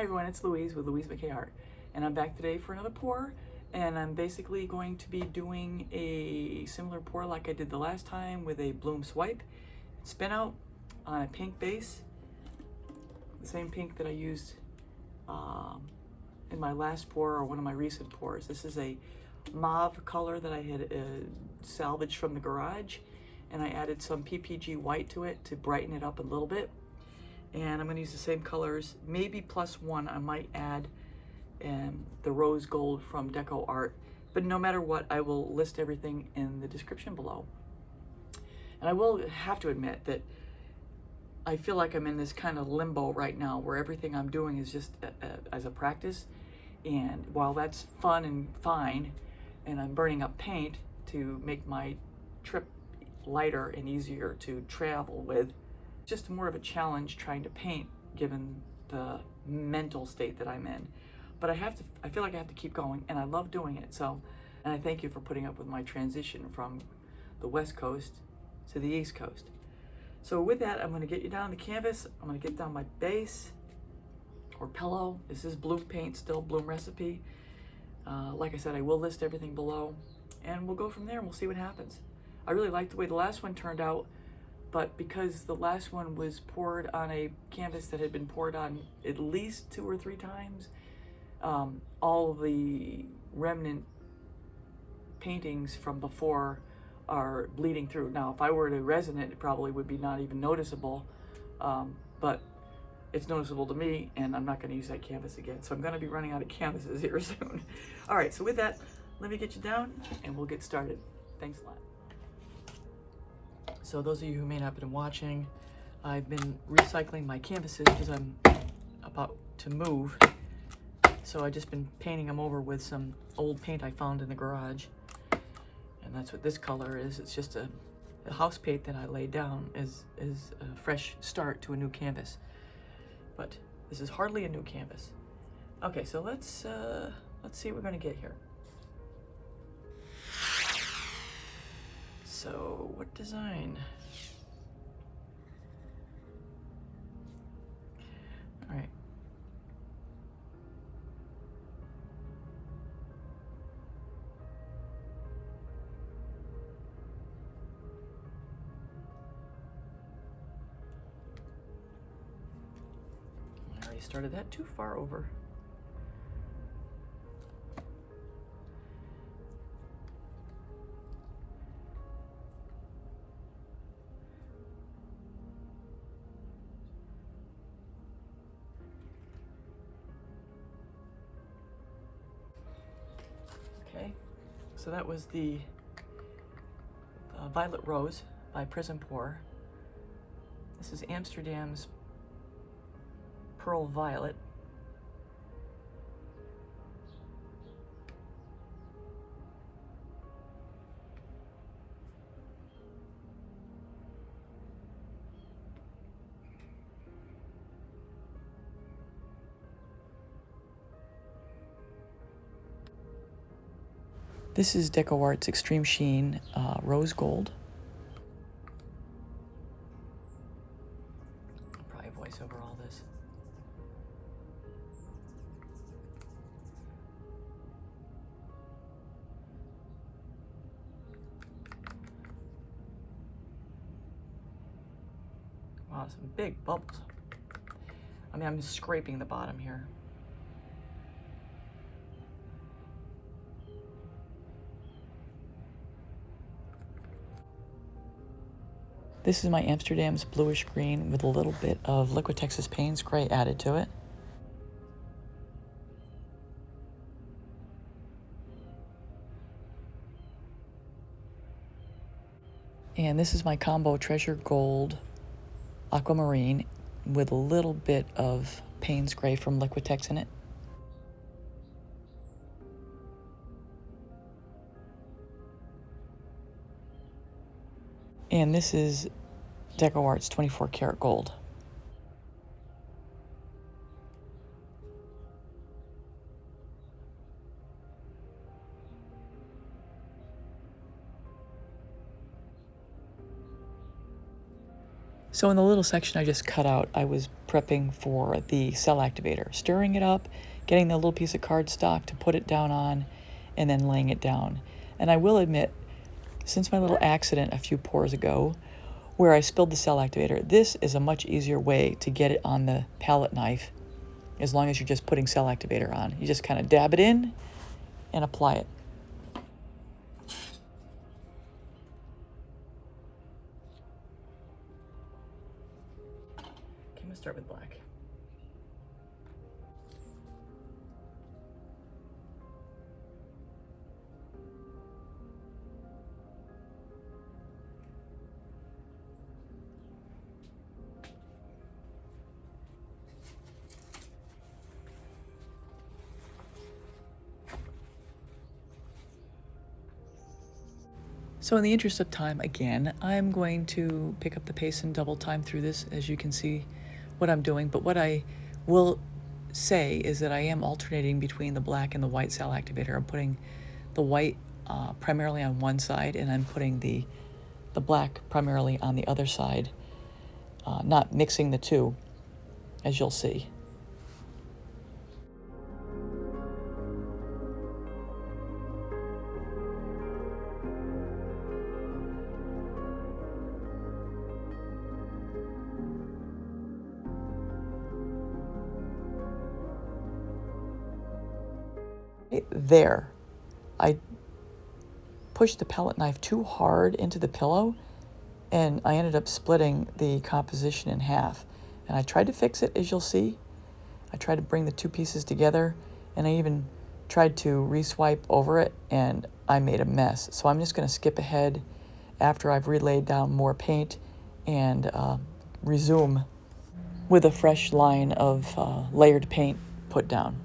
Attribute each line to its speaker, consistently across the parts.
Speaker 1: Hi everyone, it's Louise with Louise McKay Art, and I'm back today for another pour, and I'm basically going to be doing a similar pour like I did the last time with a bloom swipe, spin out on a pink base, the same pink that I used in my last pour or one of my recent pours. This is a mauve color that I had salvaged from the garage, and I added some PPG white to it to brighten it up a little bit. And I'm going to use the same colors, maybe plus one. I might add the rose gold from Deco Art, but no matter what, I will list everything in the description below. And I will have to admit that I feel like I'm in this kind of limbo right now where everything I'm doing is just as a practice. And while that's fun and fine, and I'm burning up paint to make my trip lighter and easier to travel with, just more of a challenge trying to paint given the mental state that I'm in. But I feel like I have to keep going, and I love doing it. So, and I thank you for putting up with my transition from the West Coast to the East Coast. So with that, I'm going to get you down the canvas. I'm going to get down my base or pillow. This is Bloom paint, still Bloom recipe. Like I said, I will list everything below, and we'll go from there and we'll see what happens. I really like the way the last one turned out, but because the last one was poured on a canvas that had been poured on at least 2 or 3 times, all the remnant paintings from before are bleeding through. Now, if I were to resin it, it probably would be not even noticeable, but it's noticeable to me, and I'm not going to use that canvas again. So I'm going to be running out of canvases here soon. All right, so with that, let me get you down, and we'll get started. Thanks a lot. So those of you who may not have been watching, I've been recycling my canvases because I'm about to move. So I've just been painting them over with some old paint I found in the garage. And that's what this color is. It's just a house paint that I laid down is a fresh start to a new canvas. But this is hardly a new canvas. Okay, so let's see what we're gonna get here. So, what design? All right. I already started that too far over. Okay, so that was the Violet Rose by Prism Pour. This is Amsterdam's Pearl Violet. This is Deco Art's Extreme Sheen Rose Gold. I'll probably voice over all this. Wow, some big bubbles. I mean, I'm scraping the bottom here. This is my Amsterdam's bluish green with a little bit of Liquid Texas Payne's gray added to it. And this is my combo Treasure Gold Aquamarine with a little bit of Payne's gray from Liquid Tex in it. And this is Deco Art's 24 karat gold. So in the little section I just cut out, I was prepping for the cell activator, stirring it up, getting the little piece of cardstock to put it down on, and then laying it down. And I will admit, since my little accident a few pours ago, where I spilled the cell activator, this is a much easier way to get it on the palette knife, as long as you're just putting cell activator on. You just kind of dab it in and apply it. Okay, I'm gonna start with black. So in the interest of time, again, I'm going to pick up the pace and double time through this, as you can see what I'm doing. But what I will say is that I am alternating between the black and the white cell activator. I'm putting the white primarily on one side, and I'm putting the black primarily on the other side, not mixing the two, as you'll see. There, I pushed the palette knife too hard into the pillow, and I ended up splitting the composition in half. And I tried to fix it, as you'll see. I tried to bring the two pieces together, and I even tried to re-swipe over it, and I made a mess. So I'm just going to skip ahead after I've relayed down more paint and resume with a fresh line of layered paint put down.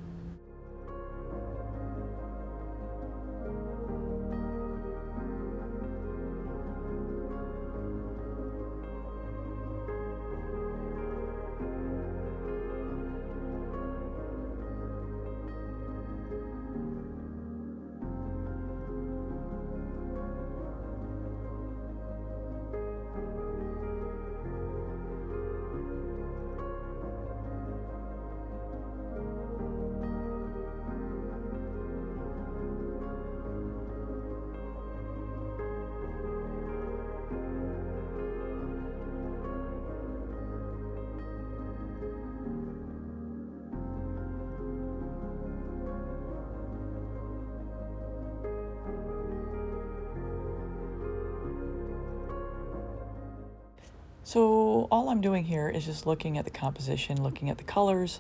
Speaker 1: So all I'm doing here is just looking at the composition, looking at the colors,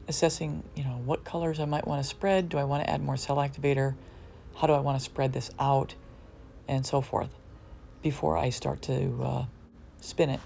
Speaker 1: assessing, what colors I might want to spread. Do I want to add more cell activator? How do I want to spread this out? And so forth before I start to spin it.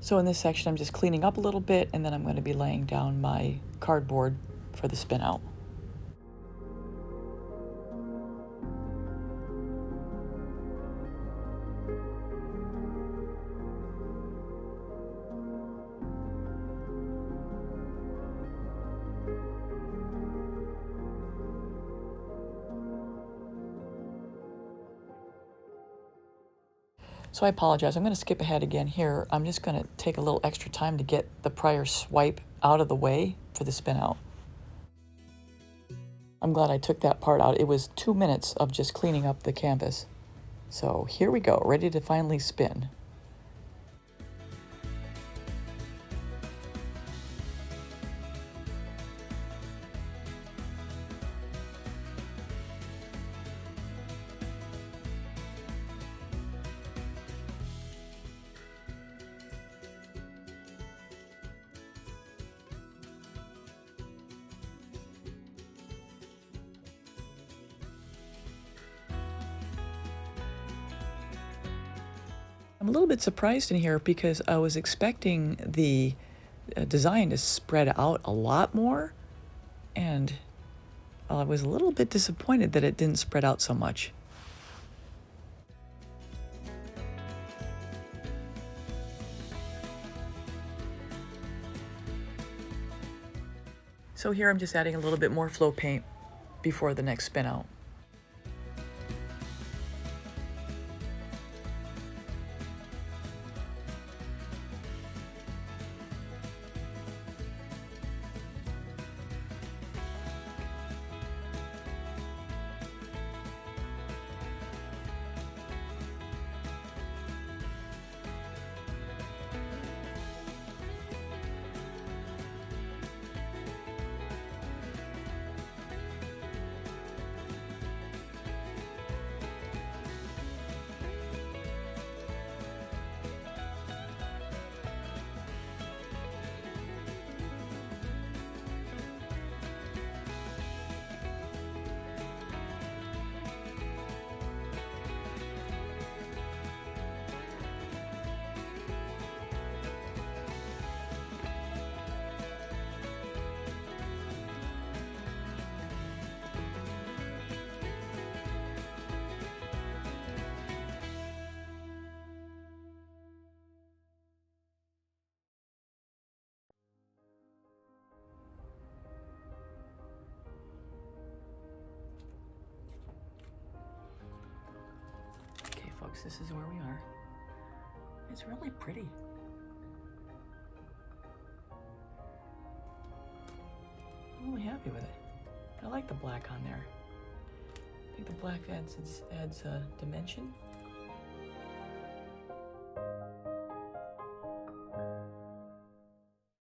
Speaker 1: So in this section, I'm just cleaning up a little bit, and then I'm going to be laying down my cardboard for the spin out. So I apologize. I'm going to skip ahead again here. I'm just going to take a little extra time to get the prior swipe out of the way for the spin out. I'm glad I took that part out. It was 2 minutes of just cleaning up the canvas. So here we go, ready to finally spin. I'm a little bit surprised in here because I was expecting the design to spread out a lot more, and I was a little bit disappointed that it didn't spread out so much. So here I'm just adding a little bit more flow paint before the next spin out. Folks, this is where we are. It's really pretty. I'm really happy with it. I like the black on there. I think the black adds a dimension.